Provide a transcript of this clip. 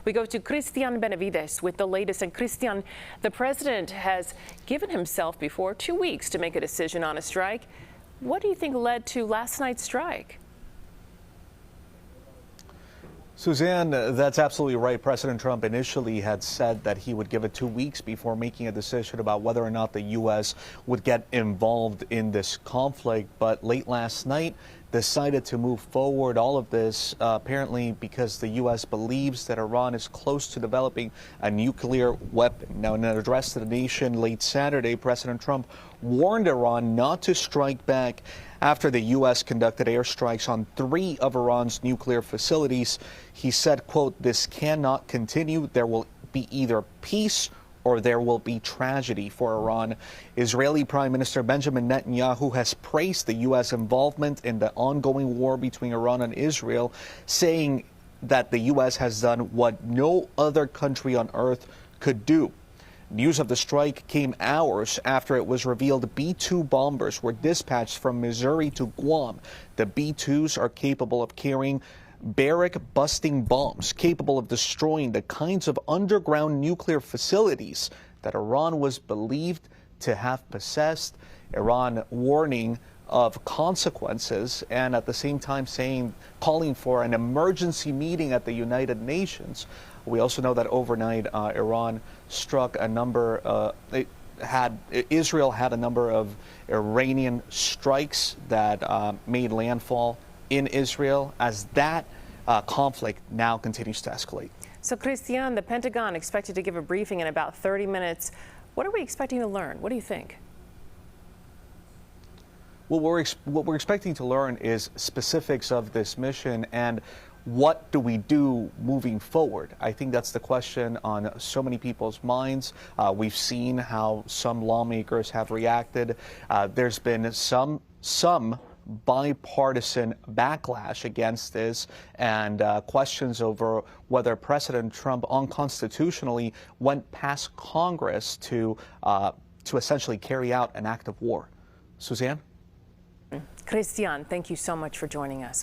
We go to Christian Benavides with the latest. And Christian, the president has given himself before 2 weeks to make a decision on a strike. What do you think led to last night's strike? Suzanne, that's absolutely right. President Trump initially had said that he would give it 2 weeks before making a decision about whether or not the U.S. would get involved in this conflict. But late last night, decided to move forward. All of this apparently because the U.S. believes that Iran is close to developing a nuclear weapon. Now, in an address to the nation late Saturday, President Trump warned Iran not to strike back after the U.S. conducted airstrikes on 3 of Iran's nuclear facilities. He said, quote, "This cannot continue. There will be either peace or there will be tragedy for Iran." Israeli Prime Minister Benjamin Netanyahu has praised the U.S. involvement in the ongoing war between Iran and Israel, saying that the U.S. has done what no other country on earth could do. News of the strike came hours after it was revealed B-2 bombers were dispatched from Missouri to Guam. The B-2s are capable of carrying barrack-busting bombs capable of destroying the kinds of underground nuclear facilities that Iran was believed to have possessed. Iran warning of consequences and at the same time calling for an emergency meeting at the United Nations. We also know that overnight Iran struck a number, Israel had a number of Iranian strikes that made landfall in Israel as that conflict now continues to escalate. So, Christian, the Pentagon expected to give a briefing in about 30 minutes. What are we expecting to learn? What do you think? Well, what we're expecting to learn is specifics of this mission and what do we do moving forward. I think that's the question on so many people's minds. We've seen how some lawmakers have reacted. There's been some bipartisan backlash against this and questions over whether President Trump unconstitutionally went past Congress to essentially carry out an act of war. Suzanne? Christian, thank you so much for joining us.